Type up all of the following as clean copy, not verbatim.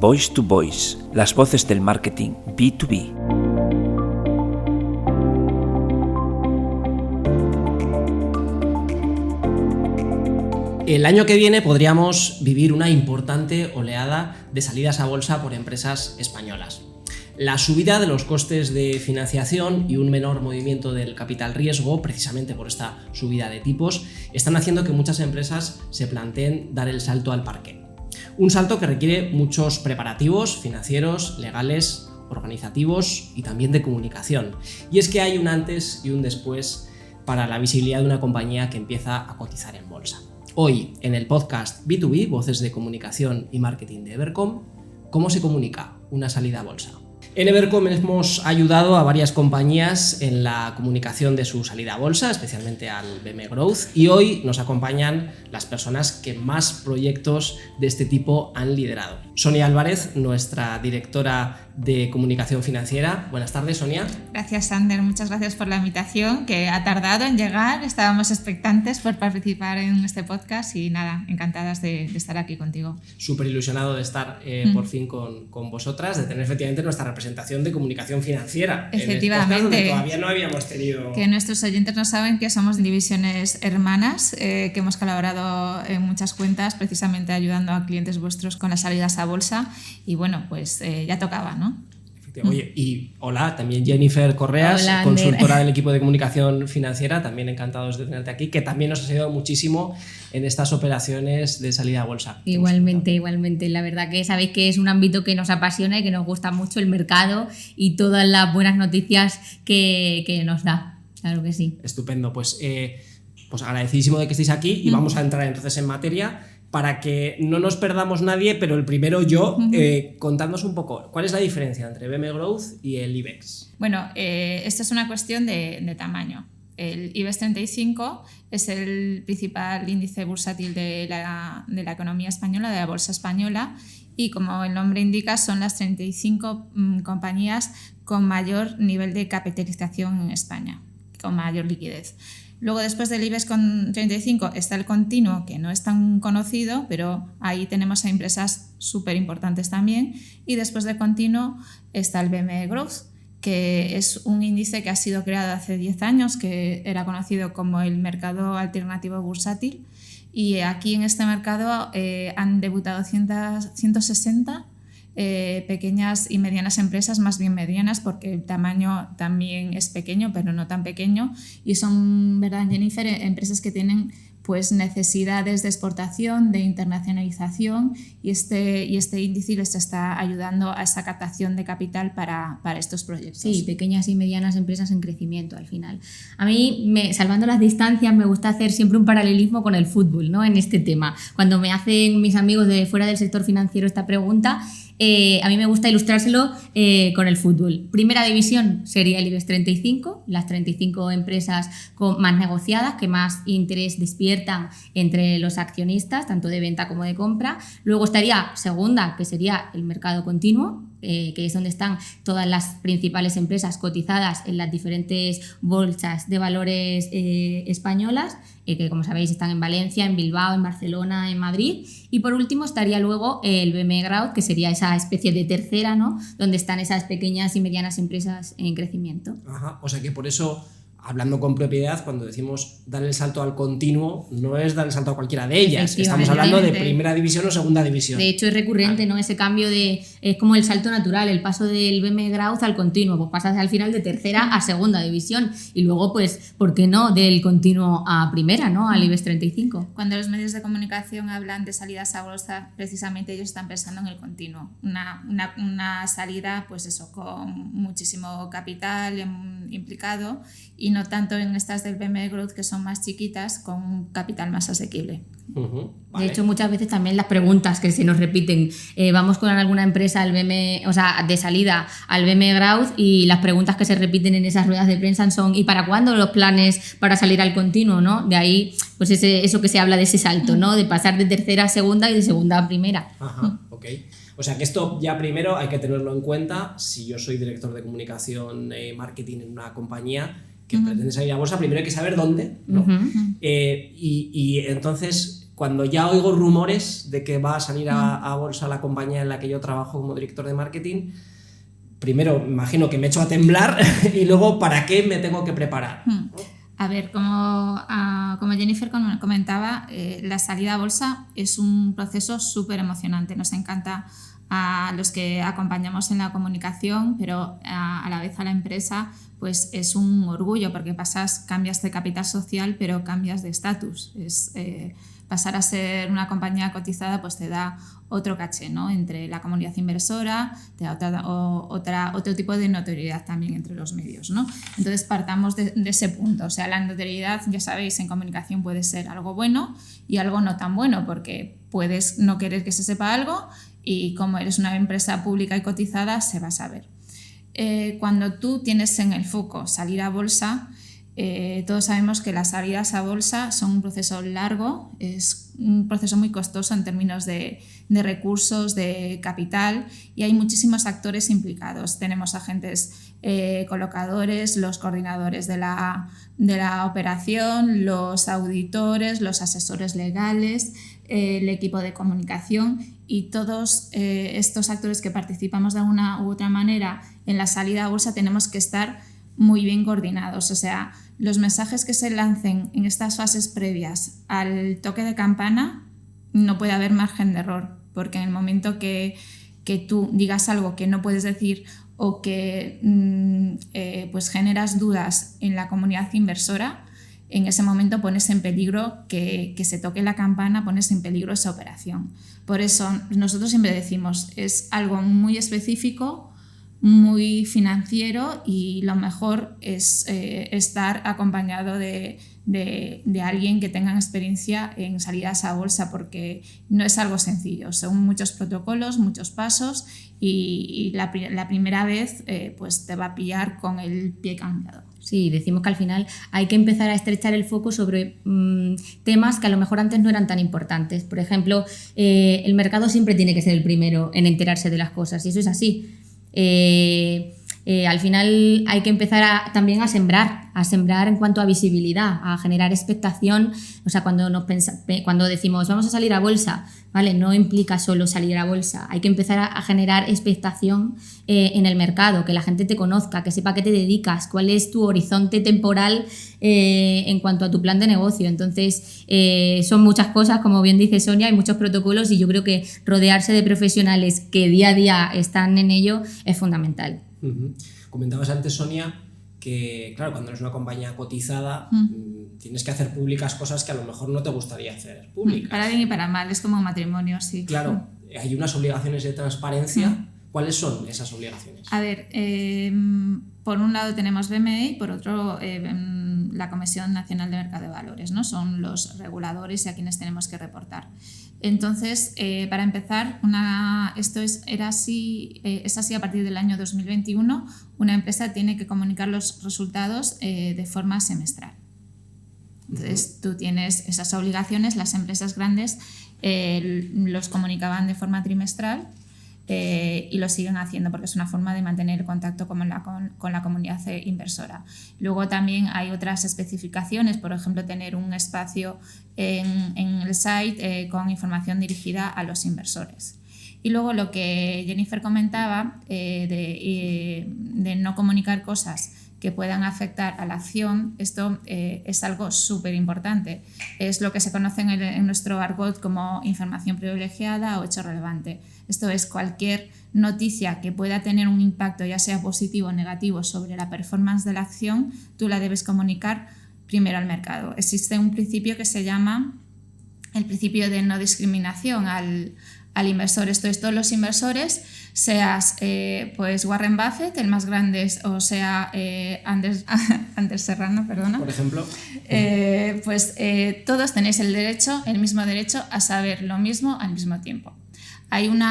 Voice to Voice, las voces del marketing B2B. El año que viene podríamos vivir una importante oleada de salidas a bolsa por empresas españolas. La subida de los costes de financiación y un menor movimiento del capital riesgo, precisamente por esta subida de tipos, están haciendo que muchas empresas se planteen dar el salto al parque. Un salto que requiere muchos preparativos financieros, legales, organizativos y también de comunicación. Y es que hay un antes y un después para la visibilidad de una compañía que empieza a cotizar en bolsa. Hoy, en el podcast B2B, Voces de Comunicación y Marketing de Evercom, ¿cómo se comunica una salida a bolsa? En Evercom hemos ayudado a varias compañías en la comunicación de su salida a bolsa, especialmente al BM Growth, y hoy nos acompañan las personas que más proyectos de este tipo han liderado. Sonia Álvarez, nuestra directora de comunicación financiera. Buenas tardes, Sonia. Gracias, Sander. Muchas gracias por la invitación, que ha tardado en llegar. Estábamos expectantes por participar en este podcast y nada, encantadas de estar aquí contigo. Súper ilusionado de estar por fin con vosotras, de tener efectivamente nuestra representación de comunicación financiera. Efectivamente. En el podcast donde todavía no habíamos tenido... Que nuestros oyentes no saben que somos divisiones hermanas, que hemos colaborado en muchas cuentas, precisamente ayudando a clientes vuestros con las salidas a bolsa. Y bueno, pues ya tocaba, ¿no? Oye, y hola, también Jennifer Correas, hola, consultora del equipo de comunicación financiera, también encantados de tenerte aquí, que también nos has ayudado muchísimo en estas operaciones de salida a bolsa. Igualmente. La verdad que sabéis que es un ámbito que nos apasiona y que nos gusta mucho el mercado y todas las buenas noticias que nos da. Claro que sí. Estupendo, pues agradecidísimo de que estéis aquí y vamos a entrar entonces en materia. Para que no nos perdamos nadie, pero el primero yo, contadnos un poco, ¿cuál es la diferencia entre BM Growth y el IBEX? Bueno, esto es una cuestión de tamaño. El IBEX 35 es el principal índice bursátil de la economía española, de la bolsa española, y como el nombre indica, son las 35 compañías con mayor nivel de capitalización en España, con mayor liquidez. Luego, después del IBEX 35 está el continuo, que no es tan conocido, pero ahí tenemos a empresas súper importantes también. Y después del continuo está el BM Growth, que es un índice que ha sido creado hace 10 años, que era conocido como el mercado alternativo bursátil. Y aquí en este mercado han debutado 160 pequeñas y medianas empresas, más bien medianas porque el tamaño también es pequeño, pero no tan pequeño, y son, ¿verdad, Jennifer?, empresas que tienen pues necesidades de exportación, de internacionalización, y este índice les está ayudando a esa captación de capital para estos proyectos. Sí, pequeñas y medianas empresas en crecimiento al final. A mí, salvando las distancias, me gusta hacer siempre un paralelismo con el fútbol, ¿no?, en este tema. Cuando me hacen mis amigos de fuera del sector financiero esta pregunta, a mí me gusta ilustrárselo con el fútbol. Primera división sería el IBEX 35, las 35 empresas más negociadas, que más interés despiertan entre los accionistas, tanto de venta como de compra. Luego estaría segunda, que sería el mercado continuo, que es donde están todas las principales empresas cotizadas en las diferentes bolsas de valores españolas, que como sabéis están en Valencia, en Bilbao, en Barcelona, en Madrid. Y por último estaría luego el BM Growth, que sería esa especie de tercera, ¿no?, donde están esas pequeñas y medianas empresas en crecimiento. Ajá, o sea que por eso, hablando con propiedad, cuando decimos dar el salto al continuo, no es dar el salto a cualquiera de ellas, estamos hablando de primera división o segunda división. De hecho es recurrente, ¿no?, ese cambio es como el salto natural, el paso del BM Growth al continuo, pues pasas al final de tercera a segunda división y luego, pues, ¿por qué no?, del continuo a primera, ¿no?, al IBEX 35. Cuando los medios de comunicación hablan de salidas a bolsa, precisamente ellos están pensando en el continuo, una salida, pues eso, con muchísimo capital implicado, y no tanto en estas del BM Growth, que son más chiquitas, con un capital más asequible. Vale. De hecho, muchas veces también las preguntas que se nos repiten, vamos con alguna empresa al BM, o sea, de salida al BM Growth, y las preguntas que se repiten en esas ruedas de prensa son ¿y para cuándo los planes para salir al continuo?, ¿no? De ahí, pues eso que se habla de ese salto, ¿no?, de pasar de tercera a segunda y de segunda a primera. Ajá, ok. O sea que esto ya primero hay que tenerlo en cuenta. Si yo soy director de comunicación marketing en una compañía que pretende salir a bolsa, primero hay que saber dónde, ¿no? Y entonces cuando ya oigo rumores de que va a salir a bolsa la compañía en la que yo trabajo como director de marketing, primero me imagino que me echo a temblar y luego ¿para qué me tengo que preparar? A ver, como Jennifer comentaba, la salida a bolsa es un proceso súper emocionante. Nos encanta a los que acompañamos en la comunicación, pero a la vez a la empresa pues es un orgullo porque cambias de capital social, pero cambias de estatus. Pasar a ser una compañía cotizada pues te da otro caché, ¿no? Entre la comunidad inversora, te da otro tipo de notoriedad también entre los medios, ¿no? Entonces partamos de ese punto. O sea, la notoriedad, ya sabéis, en comunicación puede ser algo bueno y algo no tan bueno, porque puedes no querer que se sepa algo y como eres una empresa pública y cotizada, se va a saber. Cuando tú tienes en el foco salir a bolsa, todos sabemos que las salidas a bolsa son un proceso largo, es un proceso muy costoso en términos de recursos, de capital, y hay muchísimos actores implicados. Tenemos agentes colocadores, los coordinadores de la operación, los auditores, los asesores legales, el equipo de comunicación, y todos estos actores que participamos de una u otra manera en la salida a bolsa tenemos que estar muy bien coordinados. O sea, los mensajes que se lancen en estas fases previas al toque de campana no puede haber margen de error, porque en el momento que tú digas algo que no puedes decir o que pues generas dudas en la comunidad inversora, en ese momento pones en peligro que se toque la campana, pones en peligro esa operación. Por eso nosotros siempre decimos, es algo muy específico, muy financiero, y lo mejor es estar acompañado de alguien que tenga experiencia en salidas a bolsa, porque no es algo sencillo, son muchos protocolos, muchos pasos, y la primera vez pues te va a pillar con el pie cambiado. Sí, decimos que al final hay que empezar a estrechar el foco sobre temas que a lo mejor antes no eran tan importantes. Por ejemplo, el mercado siempre tiene que ser el primero en enterarse de las cosas, y eso es así. Al final hay que empezar también a sembrar en cuanto a visibilidad, a generar expectación. O sea, cuando decimos vamos a salir a bolsa, ¿vale? No implica solo salir a bolsa, hay que empezar a generar expectación en el mercado, que la gente te conozca, que sepa a qué te dedicas, cuál es tu horizonte temporal en cuanto a tu plan de negocio. Entonces, son muchas cosas, como bien dice Sonia, hay muchos protocolos, y yo creo que rodearse de profesionales que día a día están en ello es fundamental. Uh-huh. Comentabas antes, Sonia, que claro, cuando eres una compañía cotizada tienes que hacer públicas cosas que a lo mejor no te gustaría hacer públicas. Para bien y para mal, es como un matrimonio, sí. Claro, hay unas obligaciones de transparencia. ¿Cuáles son esas obligaciones? A ver, por un lado tenemos BME y por otro la Comisión Nacional de Mercado de Valores, ¿no? Son los reguladores y a quienes tenemos que reportar. Entonces, para empezar, es así a partir del año 2021, una empresa tiene que comunicar los resultados de forma semestral. Entonces, tú tienes esas obligaciones, las empresas grandes los comunicaban de forma trimestral, y lo siguen haciendo porque es una forma de mantener el contacto con la comunidad inversora. Luego también hay otras especificaciones, por ejemplo, tener un espacio en el site con información dirigida a los inversores. Y luego lo que Jennifer comentaba de no comunicar cosas que puedan afectar a la acción, esto es algo súper importante. Es lo que se conoce en nuestro argot como información privilegiada o hecho relevante. Esto es cualquier noticia que pueda tener un impacto, ya sea positivo o negativo, sobre la performance de la acción, tú la debes comunicar primero al mercado. Existe un principio que se llama el principio de no discriminación al inversor. Esto es, todos los inversores, seas pues Warren Buffett, el más grande, o sea Anders Serrano, perdona. Por ejemplo. Todos tenéis el mismo derecho a saber lo mismo al mismo tiempo. Hay un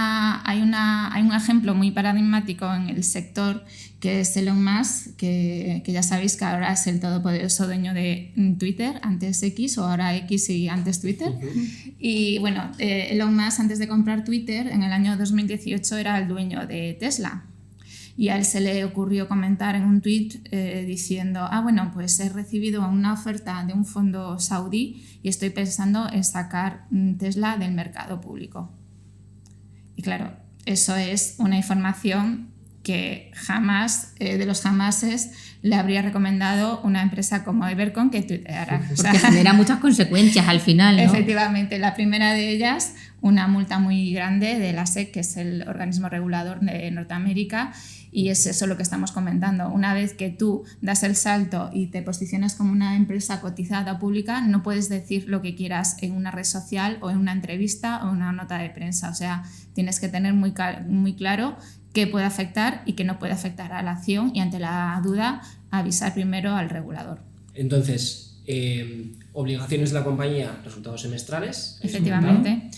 ejemplo muy paradigmático en el sector, que es Elon Musk, que ya sabéis que ahora es el todopoderoso dueño de Twitter, antes X, o ahora X y antes Twitter. Uh-huh. Y bueno, Elon Musk, antes de comprar Twitter, en el año 2018 era el dueño de Tesla. y a él se le ocurrió comentar en un tuit diciendo, bueno, pues he recibido una oferta de un fondo saudí y estoy pensando en sacar Tesla del mercado público. Y claro, eso es una información que jamás, de los jamases, le habría recomendado una empresa como Evercon que tuiteara. Porque genera muchas consecuencias al final, ¿no? Efectivamente, la primera de ellas, una multa muy grande de la SEC, que es el organismo regulador de Norteamérica, y es eso lo que estamos comentando. Una vez que tú das el salto y te posicionas como una empresa cotizada pública, no puedes decir lo que quieras en una red social o en una entrevista o en una nota de prensa. O sea, tienes que tener muy claro qué puede afectar y qué no puede afectar a la acción, y ante la duda avisar primero al regulador. Entonces, obligaciones de la compañía, resultados semestrales. Efectivamente.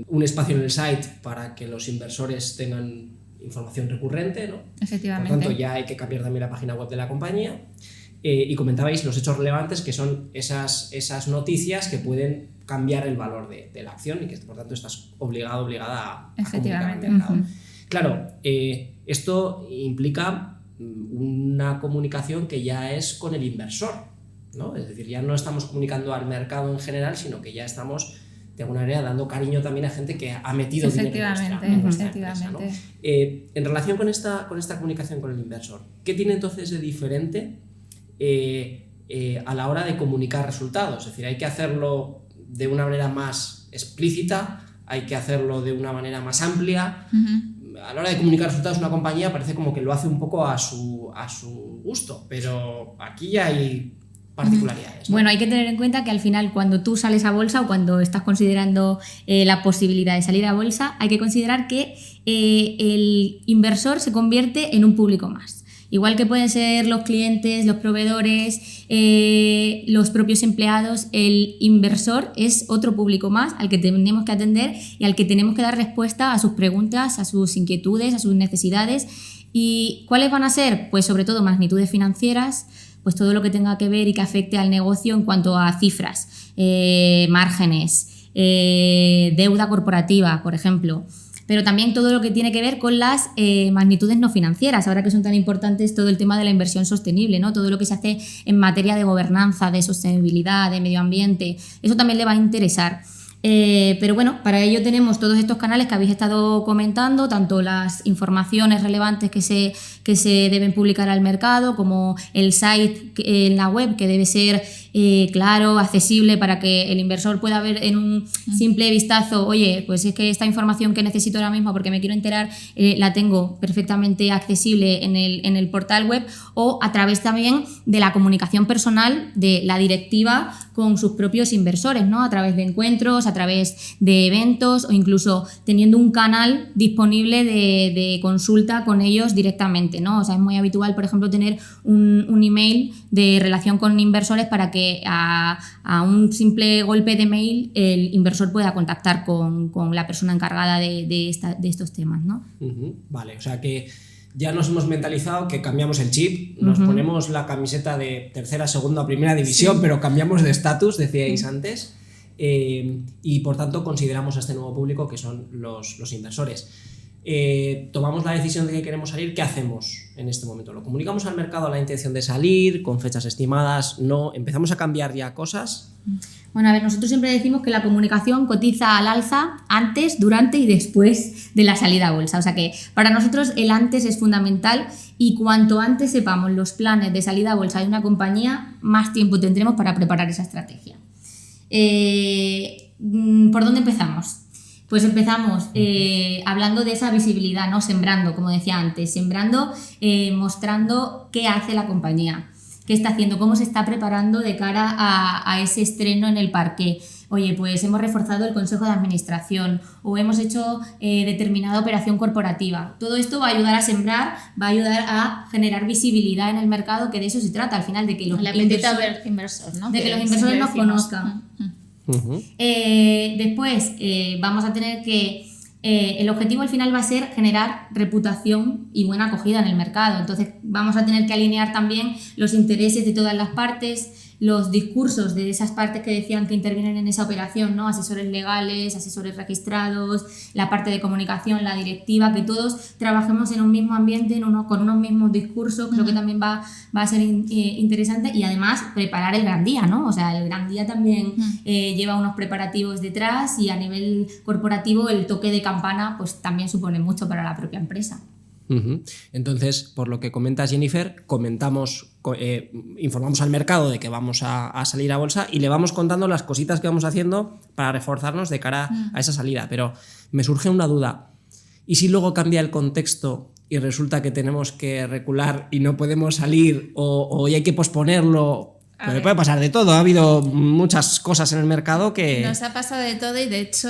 Un espacio en el site para que los inversores tengan información recurrente, ¿no? Efectivamente. Por tanto, ya hay que cambiar también la página web de la compañía. Y comentabais los hechos relevantes, que son esas noticias que pueden cambiar el valor de la acción y que por tanto estás obligada a comunicar al mercado. Claro, esto implica una comunicación que ya es con el inversor, ¿no? Es decir, ya no estamos comunicando al mercado en general, sino que ya estamos de alguna manera dando cariño también a gente que ha metido dinero en nuestra empresa, ¿no? En relación con esta comunicación con el inversor, ¿qué tiene entonces de diferente a la hora de comunicar resultados? Es decir, hay que hacerlo de una manera más explícita, hay que hacerlo de una manera más amplia. A la hora de comunicar resultados, una compañía parece como que lo hace un poco a su gusto, pero aquí ya hay particularidades, ¿no? Bueno, hay que tener en cuenta que al final, cuando tú sales a bolsa o cuando estás considerando la posibilidad de salir a bolsa, hay que considerar que el inversor se convierte en un público más. Igual que pueden ser los clientes, los proveedores, los propios empleados, el inversor es otro público más al que tenemos que atender y al que tenemos que dar respuesta a sus preguntas, a sus inquietudes, a sus necesidades. ¿Y cuáles van a ser? Pues sobre todo magnitudes financieras, pues todo lo que tenga que ver y que afecte al negocio en cuanto a cifras, márgenes, deuda corporativa, por ejemplo. Pero también todo lo que tiene que ver con las magnitudes no financieras, ahora que son tan importantes todo el tema de la inversión sostenible, ¿no? Todo lo que se hace en materia de gobernanza, de sostenibilidad, de medio ambiente, eso también le va a interesar. Pero bueno, para ello tenemos todos estos canales que habéis estado comentando, tanto las informaciones relevantes que se deben publicar al mercado, como el site en la web, que debe ser claro, accesible, para que el inversor pueda ver en un simple vistazo, oye, pues es que esta información que necesito ahora mismo porque me quiero enterar, la tengo perfectamente accesible en el portal web, o a través también de la comunicación personal de la directiva con sus propios inversores, ¿no? A través de encuentros, a través de eventos, o incluso teniendo un canal disponible de consulta con ellos directamente, ¿no? O sea, es muy habitual, por ejemplo, tener un email de relación con inversores para que a un simple golpe de mail el inversor pueda contactar con la persona encargada de estos temas, ¿no? Vale, o sea que ya nos hemos mentalizado que cambiamos el chip, nos ponemos la camiseta de tercera, segunda o primera división, sí, pero cambiamos de estatus, decíais antes, y por tanto consideramos a este nuevo público que son los inversores. Tomamos la decisión de que queremos salir, ¿qué hacemos en este momento? ¿Lo comunicamos al mercado la intención de salir, con fechas estimadas? ¿No? ¿Empezamos a cambiar ya cosas? Bueno, a ver, nosotros siempre decimos que la comunicación cotiza al alza antes, durante y después de la salida a bolsa. O sea que para nosotros el antes es fundamental, y cuanto antes sepamos los planes de salida a bolsa de una compañía, más tiempo tendremos para preparar esa estrategia. ¿Por dónde empezamos? Pues empezamos hablando de esa visibilidad, ¿no? Sembrando, como decía antes, mostrando qué hace la compañía, qué está haciendo, cómo se está preparando de cara a ese estreno en el parqué. Oye, pues hemos reforzado el consejo de administración, o hemos hecho determinada operación corporativa. Todo esto va a ayudar a sembrar, va a ayudar a generar visibilidad en el mercado, que de eso se trata al final, de que los inversores, ¿no? De que los inversores nos conozcan. Después vamos a tener que el objetivo al final va a ser generar reputación y buena acogida en el mercado. Entonces vamos a tener que alinear también los intereses de todas las partes, los discursos de esas partes que decían que intervienen en esa operación, ¿no? Asesores legales, asesores registrados, la parte de comunicación, la directiva, que todos trabajemos en un mismo ambiente, con unos mismos discursos. Creo que también va a ser interesante, y además preparar el gran día, ¿no? O sea, el gran día también lleva unos preparativos detrás, y a nivel corporativo el toque de campana pues también supone mucho para la propia empresa. Entonces, por lo que comentas, Jennifer, informamos al mercado de que vamos a salir a bolsa y le vamos contando las cositas que vamos haciendo para reforzarnos de cara a esa salida. Pero me surge una duda: ¿y si luego cambia el contexto y resulta que tenemos que recular y no podemos salir, o hay que posponerlo? Pero puede pasar de todo, ha habido muchas cosas en el mercado que... Nos ha pasado de todo, y de hecho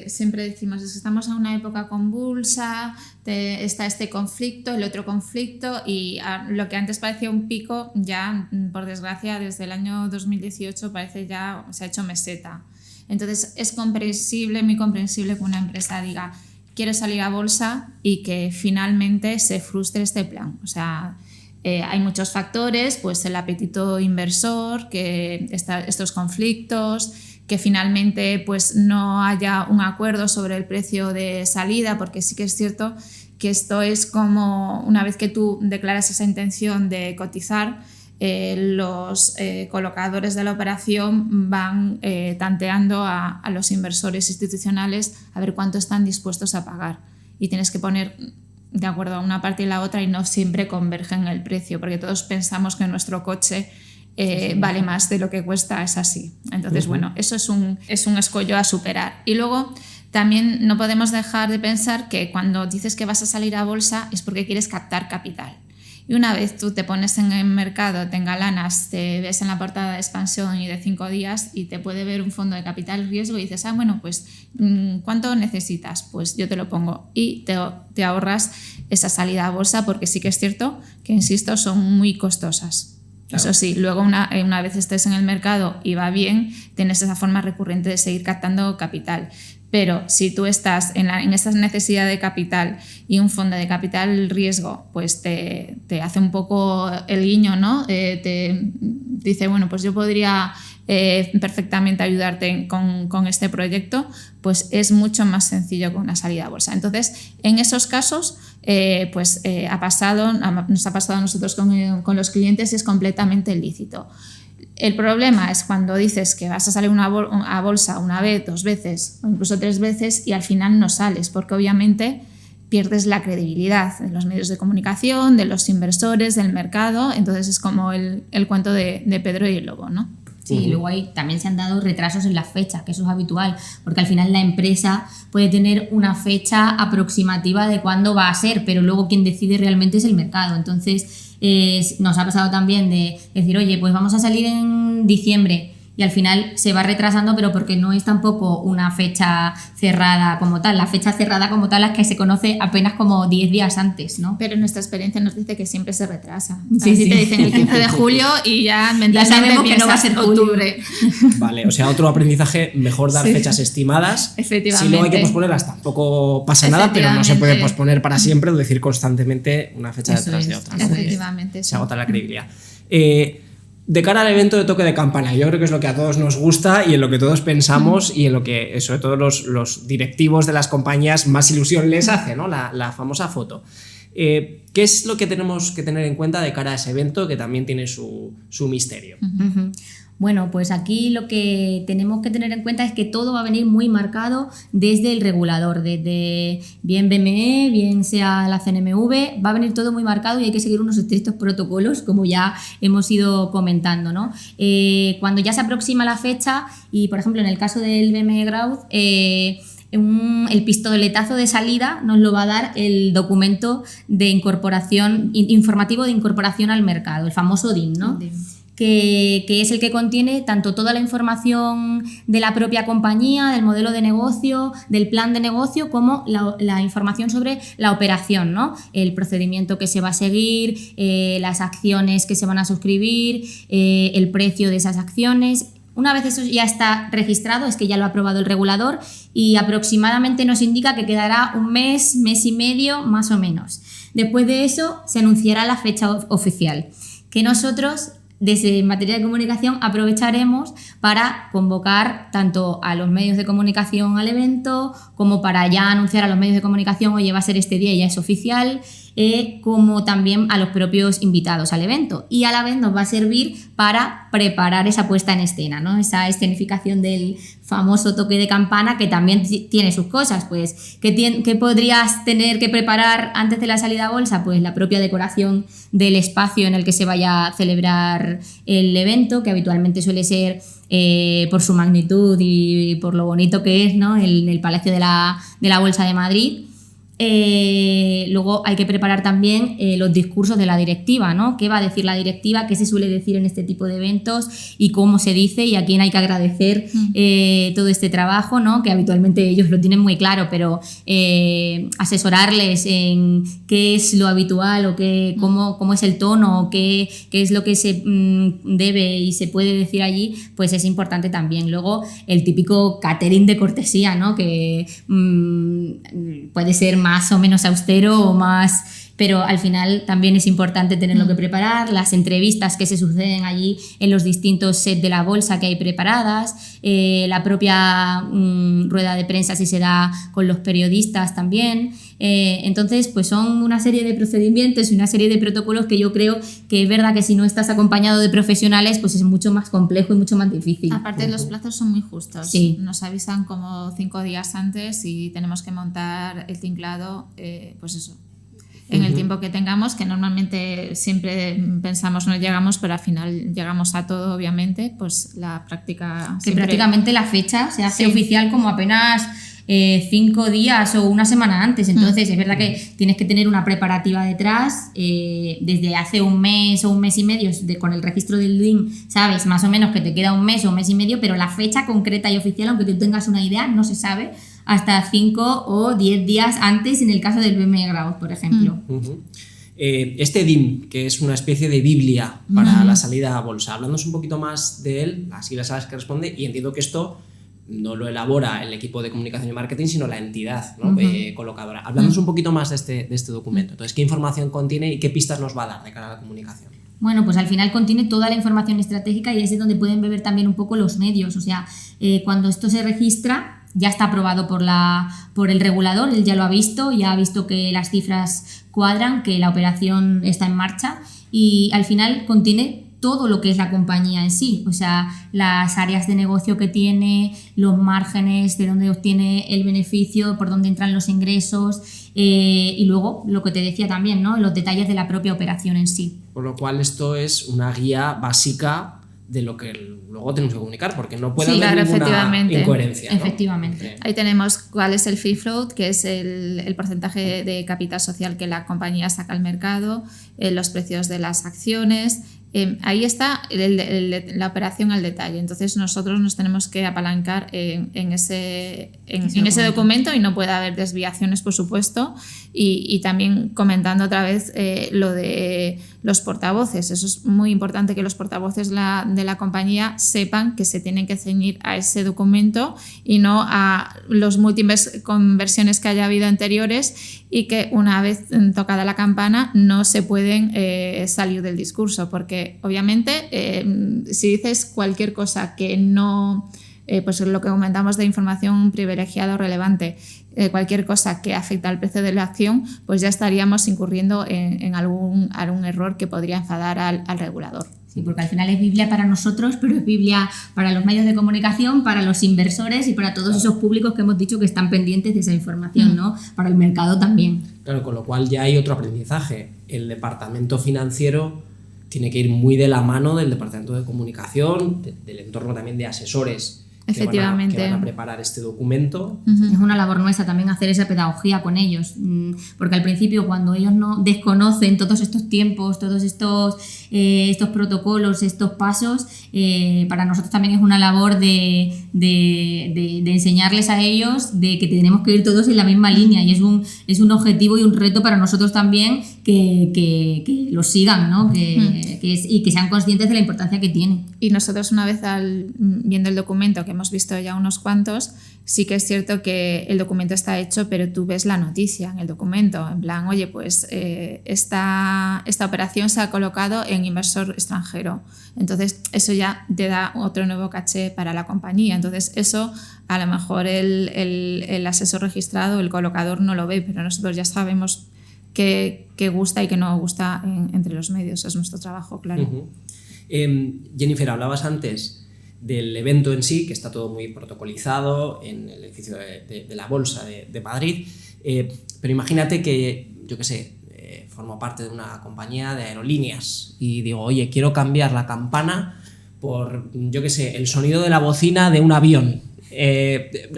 siempre decimos, es que estamos en una época convulsa, está este conflicto, el otro conflicto, y lo que antes parecía un pico, ya por desgracia desde el año 2018 parece ya se ha hecho meseta. Entonces es comprensible, muy comprensible que una empresa diga quiero salir a bolsa y que finalmente se frustre este plan. O sea, hay muchos factores, pues el apetito inversor, que estos conflictos, que finalmente pues no haya un acuerdo sobre el precio de salida, porque sí que es cierto que esto es como una vez que tú declaras esa intención de cotizar, los colocadores de la operación van tanteando a los inversores institucionales a ver cuánto están dispuestos a pagar, y tienes que poner de acuerdo a una parte y la otra, y no siempre convergen el precio, porque todos pensamos que nuestro coche vale más de lo que cuesta, es así. Entonces, bueno, eso es un escollo a superar. Y luego también no podemos dejar de pensar que cuando dices que vas a salir a bolsa es porque quieres captar capital. Y una vez tú te pones en el mercado, te engalanas, te ves en la portada de Expansión y de 5 días y te puede ver un fondo de capital riesgo y dices, bueno, pues ¿cuánto necesitas? Pues yo te lo pongo, y te ahorras esa salida a bolsa, porque sí que es cierto que, insisto, son muy costosas. Claro. Eso sí, luego una vez estés en el mercado y va bien, tienes esa forma recurrente de seguir captando capital. Pero si tú estás en esa necesidad de capital y un fondo de capital riesgo pues te hace un poco el guiño, ¿no? Te dice, bueno, pues yo podría perfectamente ayudarte con este proyecto, pues es mucho más sencillo que una salida a bolsa. Entonces, en esos casos, nos ha pasado a nosotros con los clientes, y es completamente lícito. El problema es cuando dices que vas a salir a bolsa una vez, 2 veces o incluso 3 veces, y al final no sales, porque obviamente pierdes la credibilidad de los medios de comunicación, de los inversores, del mercado. Entonces es como el cuento de Pedro y el lobo, ¿no? Sí, y luego también se han dado retrasos en las fechas, que eso es habitual, porque al final la empresa puede tener una fecha aproximativa de cuándo va a ser, pero luego quien decide realmente es el mercado. Entonces nos ha pasado también de decir, oye, pues vamos a salir en diciembre, y al final se va retrasando, pero porque no es tampoco una fecha cerrada como tal. La fecha cerrada como tal es que se conoce apenas como 10 días antes, ¿no? Pero nuestra experiencia nos dice que siempre se retrasa. Sí, sí. Te dicen el 15 de julio y ya sabemos que no va a ser octubre. Vale, o sea, otro aprendizaje, mejor dar fechas estimadas. Efectivamente. Si luego hay que posponerlas tampoco pasa nada, pero no se puede posponer para siempre o decir constantemente una fecha detrás de otra. Efectivamente. Se agota la credibilidad. De cara al evento de toque de campana, yo creo que es lo que a todos nos gusta y en lo que todos pensamos y en lo que sobre todo los directivos de las compañías más ilusión les hace, ¿no? La famosa foto. ¿Qué es lo que tenemos que tener en cuenta de cara a ese evento, que también tiene su misterio? Bueno, pues aquí lo que tenemos que tener en cuenta es que todo va a venir muy marcado desde el regulador, desde bien BME, bien sea la CNMV, va a venir todo muy marcado y hay que seguir unos estrictos protocolos, como ya hemos ido comentando, ¿no? Cuando ya se aproxima la fecha, y por ejemplo en el caso del BME Growth, el pistoletazo de salida nos lo va a dar el documento de incorporación, informativo de incorporación al mercado, el famoso DIM, ¿no? Que es el que contiene tanto toda la información de la propia compañía, del modelo de negocio, del plan de negocio, como la información sobre la operación, ¿no? El procedimiento que se va a seguir, las acciones que se van a suscribir, el precio de esas acciones. Una vez eso ya está registrado, es que ya lo ha aprobado el regulador, y aproximadamente nos indica que quedará un mes, mes y medio, más o menos. Después de eso se anunciará la fecha oficial, que nosotros desde materia de comunicación aprovecharemos para convocar tanto a los medios de comunicación al evento, como para ya anunciar a los medios de comunicación, oye, va a ser este día y ya es oficial, como también a los propios invitados al evento. Y a la vez nos va a servir para preparar esa puesta en escena, ¿no? Esa escenificación del famoso toque de campana, que también tiene sus cosas. Pues, ¿qué podrías tener que preparar antes de la salida a bolsa? Pues la propia decoración del espacio en el que se vaya a celebrar el evento, que habitualmente suele ser, por su magnitud y por lo bonito que es, ¿no?, el Palacio de la Bolsa de Madrid. Luego hay que preparar también los discursos de la directiva, ¿no? ¿Qué va a decir la directiva? ¿Qué se suele decir en este tipo de eventos? ¿Y cómo se dice? ¿Y a quién hay que agradecer todo este trabajo, ¿no? Que habitualmente ellos lo tienen muy claro, pero asesorarles en qué es lo habitual o cómo es el tono o qué es lo que se debe y se puede decir allí, pues es importante también. Luego el típico catering de cortesía, ¿no? Que puede ser más o menos austero o más, pero al final también es importante tenerlo que preparar, las entrevistas que se suceden allí en los distintos sets de la bolsa que hay preparadas, la propia rueda de prensa si se da con los periodistas también. Entonces, pues son una serie de procedimientos y una serie de protocolos que yo creo que es verdad que si no estás acompañado de profesionales, pues es mucho más complejo y mucho más difícil. Aparte, los plazos son muy justos. Sí. Nos avisan como 5 días antes y tenemos que montar el tinglado, pues eso, en el tiempo que tengamos, que normalmente siempre pensamos no llegamos, pero al final llegamos a todo, obviamente, pues la práctica... Que prácticamente la fecha se hace oficial como apenas 5 días o una semana antes. Entonces es verdad que tienes que tener una preparativa detrás, desde hace un mes o un mes y medio con el registro del DIN, sabes más o menos que te queda un mes o un mes y medio, pero la fecha concreta y oficial, aunque tú tengas una idea, no se sabe hasta 5 o 10 días antes en el caso del BME Graus, por ejemplo. Este DIM, que es una especie de biblia para la salida a bolsa, hablándonos un poquito más de él, las siglas a las que responde, y entiendo que esto no lo elabora el equipo de comunicación y marketing, sino la entidad, ¿no? Colocadora. Hablándonos un poquito más de este documento. Entonces, ¿qué información contiene y qué pistas nos va a dar de cara a la comunicación? Bueno, pues al final contiene toda la información estratégica y es de donde pueden beber también un poco los medios. O sea, cuando esto se registra, ya está aprobado por el regulador, él ya lo ha visto, ya ha visto que las cifras cuadran, que la operación está en marcha y al final contiene todo lo que es la compañía en sí, o sea, las áreas de negocio que tiene, los márgenes, de dónde obtiene el beneficio, por dónde entran los ingresos y luego lo que te decía también, ¿no?, los detalles de la propia operación en sí. Por lo cual esto es una guía básica de lo que luego tenemos que comunicar, porque no puede haber ninguna incoherencia, ¿no? Efectivamente. Ahí tenemos cuál es el free float, que es el porcentaje de capital social que la compañía saca al mercado, los precios de las acciones. Ahí está la operación al detalle. Entonces nosotros nos tenemos que apalancar en ese documento y no puede haber desviaciones, por supuesto. Y también comentando otra vez lo de los portavoces. Eso es muy importante, que los portavoces de la compañía sepan que se tienen que ceñir a ese documento y no a los múltiples conversiones que haya habido anteriores, y que una vez tocada la campana no se pueden salir del discurso, porque obviamente si dices cualquier cosa que no, pues lo que comentamos de información privilegiada o relevante, cualquier cosa que afecta al precio de la acción, pues ya estaríamos incurriendo en algún error que podría enfadar al regulador. Sí, porque al final es Biblia para nosotros, pero es Biblia para los medios de comunicación, para los inversores y para todos esos públicos que hemos dicho que están pendientes de esa información, ¿no? Para el mercado también. Claro, con lo cual ya hay otro aprendizaje. El departamento financiero tiene que ir muy de la mano del departamento de comunicación, del entorno también de asesores. Efectivamente. Que van a preparar este documento. Es una labor nuestra también hacer esa pedagogía con ellos, porque al principio, cuando ellos no desconocen todos estos tiempos, todos estos protocolos, estos pasos, para nosotros también es una labor de enseñarles a ellos de que tenemos que ir todos en la misma línea, y es un objetivo y un reto para nosotros también que los sigan, ¿no? Y que sean conscientes de la importancia que tiene. Y nosotros, una vez viendo el documento, que hemos visto ya unos cuantos, sí que es cierto que el documento está hecho, pero tú ves la noticia en el documento, en plan, oye, pues esta operación se ha colocado en inversor extranjero. Entonces, eso ya te da otro nuevo caché para la compañía. Entonces, eso a lo mejor el asesor registrado, el colocador no lo ve, pero nosotros ya sabemos qué gusta y qué no gusta entre los medios. Es nuestro trabajo, claro. Uh-huh. Jennifer, hablabas antes del evento en sí, que está todo muy protocolizado en el edificio de la Bolsa de Madrid, pero imagínate que, yo qué sé, formo parte de una compañía de aerolíneas y digo, oye, quiero cambiar la campana por, yo qué sé, el sonido de la bocina de un avión.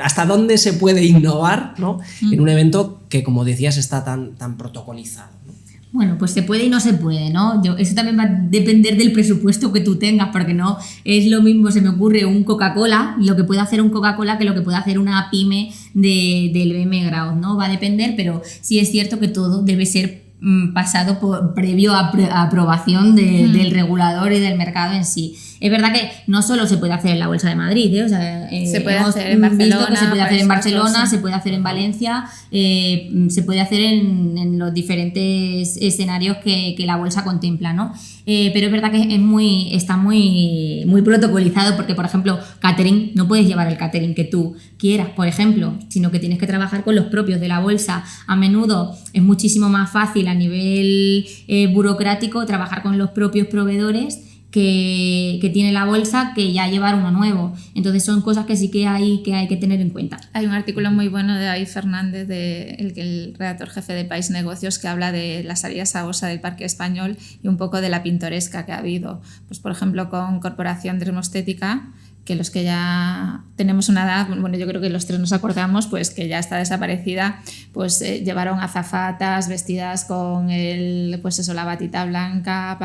¿Hasta dónde se puede innovar, ¿no? En un evento que, como decías, está tan protocolizado, ¿no? Bueno, pues se puede y no se puede, ¿no? Eso también va a depender del presupuesto que tú tengas, porque no es lo mismo, se me ocurre, un Coca-Cola, lo que puede hacer un Coca-Cola que lo que puede hacer una pyme del BM Grau, ¿no? Va a depender, pero sí es cierto que todo debe ser pasado previo a aprobación del regulador y del mercado en sí. Es verdad que no solo se puede hacer en la Bolsa de Madrid, o sea, se puede hacer en Barcelona, que se puede hacer en Barcelona, se puede hacer en Valencia, se puede hacer en los diferentes escenarios que la bolsa contempla, ¿no? Pero es verdad que está muy protocolizado, porque, por ejemplo, catering, no puedes llevar el catering que tú quieras, por ejemplo, sino que tienes que trabajar con los propios de la bolsa. A menudo es muchísimo más fácil a nivel burocrático trabajar con los propios proveedores que tiene la bolsa que ya llevar uno nuevo. Entonces son cosas que sí que hay que tener en cuenta. Hay un artículo muy bueno de David Fernández, el redactor jefe de País Negocios, que habla de las salidas a bolsa del parque español y un poco de la pintoresca que ha habido. Pues, por ejemplo, con Corporación Dermostética, que los que ya tenemos una edad, bueno, yo creo que los tres nos acordamos, pues que ya está desaparecida, pues llevaron azafatas vestidas con la batita blanca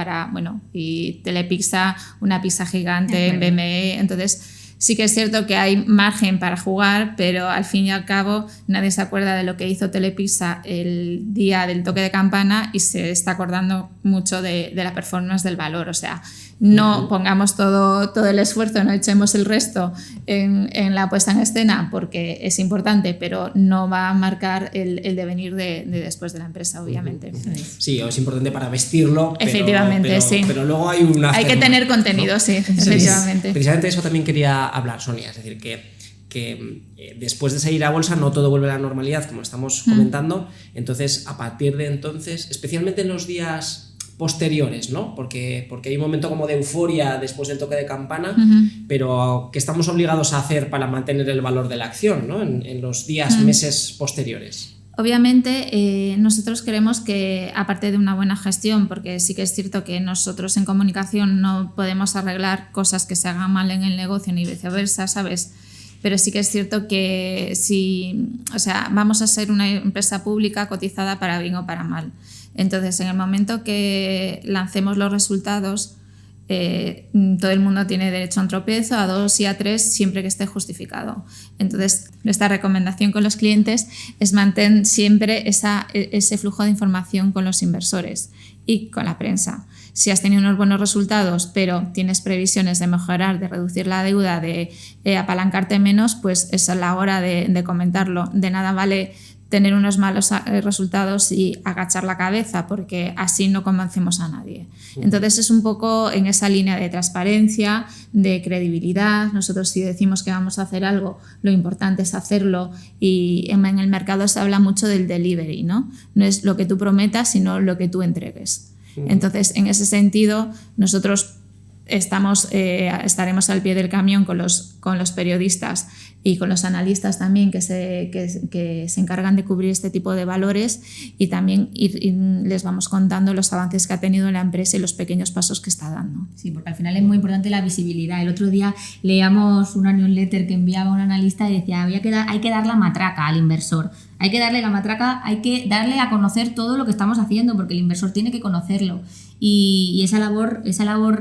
y Telepizza, una pizza gigante en BME. Entonces sí que es cierto que hay margen para jugar, pero al fin y al cabo nadie se acuerda de lo que hizo Telepizza el día del toque de campana y se está acordando mucho de la performance del valor. O sea, no pongamos todo el esfuerzo, no echemos el resto en la puesta en escena, porque es importante, pero no va a marcar el devenir de después de la empresa, obviamente. Sí, es importante para vestirlo, efectivamente, sí. Pero luego hay una... Hay que tener contenido, ¿no? Sí, efectivamente. Precisamente eso también quería hablar, Sonia, es decir, que después de salir a bolsa no todo vuelve a la normalidad, como estamos comentando. Entonces, a partir de entonces, especialmente en los días posteriores, ¿no? Porque hay un momento como de euforia después del toque de campana, pero ¿qué estamos obligados a hacer para mantener el valor de la acción, ¿no? En los días, meses posteriores? Obviamente, nosotros queremos que, aparte de una buena gestión, porque sí que es cierto que nosotros en comunicación no podemos arreglar cosas que se hagan mal en el negocio ni viceversa, ¿sabes? Pero sí que es cierto que vamos a ser una empresa pública cotizada para bien o para mal. Entonces, en el momento que lancemos los resultados, todo el mundo tiene derecho a un tropiezo, a 2 y a 3, siempre que esté justificado. Entonces, nuestra recomendación con los clientes es mantener siempre ese flujo de información con los inversores y con la prensa. Si has tenido unos buenos resultados, pero tienes previsiones de mejorar, de reducir la deuda, de apalancarte menos, pues esa es la hora de comentarlo. De nada vale tener unos malos resultados y agachar la cabeza, porque así no convencemos a nadie. Entonces es un poco en esa línea de transparencia, de credibilidad. Nosotros, si decimos que vamos a hacer algo, lo importante es hacerlo, y en el mercado se habla mucho del delivery, ¿no? No es lo que tú prometas, sino lo que tú entregues. Entonces, en ese sentido, nosotros estaremos al pie del camión con los periodistas y con los analistas también que se encargan de cubrir este tipo de valores, y también les vamos contando los avances que ha tenido la empresa y los pequeños pasos que está dando. Sí, porque al final es muy importante la visibilidad. El otro día leíamos una newsletter que enviaba un analista y decía hay que dar la matraca al inversor. Hay que darle la matraca, hay que darle a conocer todo lo que estamos haciendo, porque el inversor tiene que conocerlo. Y esa labor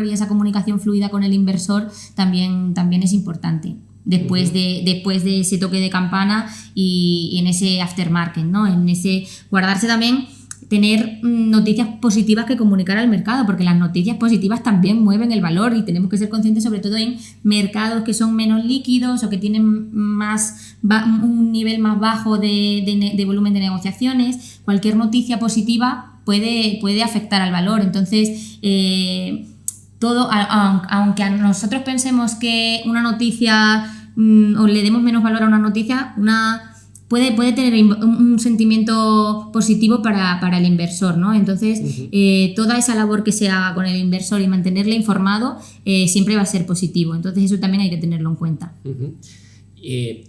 y esa comunicación fluida con el inversor también es importante. Después de ese toque de campana y en ese aftermarket, ¿no? En ese guardarse también tener noticias positivas que comunicar al mercado, porque las noticias positivas también mueven el valor y tenemos que ser conscientes sobre todo en mercados que son menos líquidos o que tienen un nivel más bajo de volumen de negociaciones. Cualquier noticia positiva puede afectar al valor. Entonces, todo, aunque a nosotros pensemos que una noticia o le demos menos valor a una noticia, puede tener un sentimiento positivo para el inversor, ¿no? Entonces, toda esa labor que se haga con el inversor y mantenerle informado siempre va a ser positivo. Entonces, eso también hay que tenerlo en cuenta.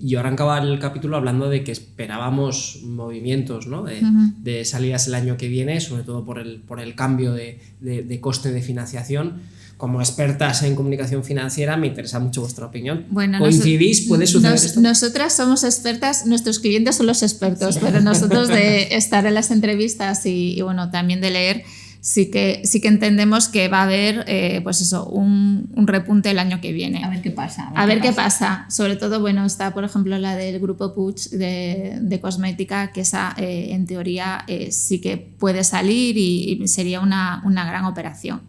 Yo arrancaba el capítulo hablando de que esperábamos movimientos, ¿no? de salidas el año que viene, sobre todo por el cambio de coste de financiación. Como expertas en comunicación financiera, me interesa mucho vuestra opinión. Bueno, ¿Coincidís? ¿Puede suceder esto? Nosotras somos expertas, nuestros clientes son los expertos, pero nosotros de estar en las entrevistas y bueno, también de leer, sí que entendemos que va a haber pues eso, un repunte el año que viene. A ver qué pasa. A ver qué pasa. Sobre todo, bueno, está por ejemplo la del grupo Puig de cosmética, que esa en teoría sí que puede salir y sería una gran operación.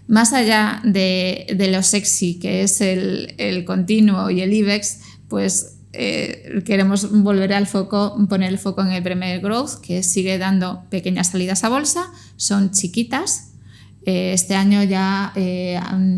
Más allá de lo sexy que es el continuo y el IBEX, pues queremos poner el foco en el Premier Growth, que sigue dando pequeñas salidas a bolsa, son chiquitas. Este año ya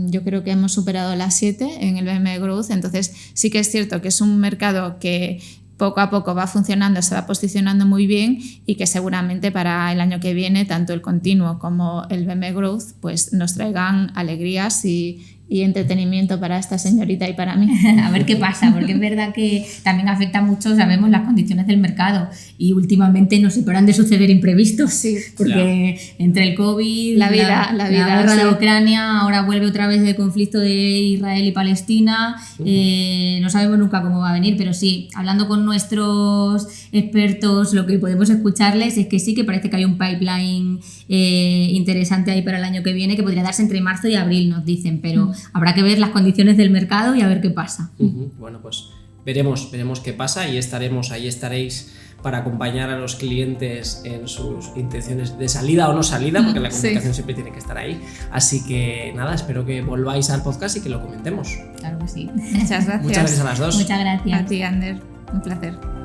yo creo que hemos superado las 7 en el Premier Growth, entonces sí que es cierto que es un mercado que poco a poco va funcionando, se va posicionando muy bien y que seguramente para el año que viene tanto el continuo como el BM Growth pues nos traigan alegrías y entretenimiento para esta señorita y para mí. A ver qué pasa, porque es verdad que también afecta mucho, sabemos, las condiciones del mercado y últimamente no se paran de suceder imprevistos, sí, porque claro. Entre el COVID, la guerra sí. de Ucrania, ahora vuelve otra vez el conflicto de Israel y Palestina, no sabemos nunca cómo va a venir, pero sí, hablando con nuestros expertos, lo que podemos escucharles es que sí, que parece que hay un pipeline interesante ahí para el año que viene, que podría darse entre marzo y abril, nos dicen, pero habrá que ver las condiciones del mercado y a ver qué pasa. Bueno, pues veremos qué pasa y estaréis para acompañar a los clientes en sus intenciones de salida o no salida, porque la comunicación siempre tiene que estar ahí. Así que nada, espero que volváis al podcast y que lo comentemos. Claro que sí. Muchas gracias. Muchas gracias a las dos. Muchas gracias. A ti, Ander. Un placer.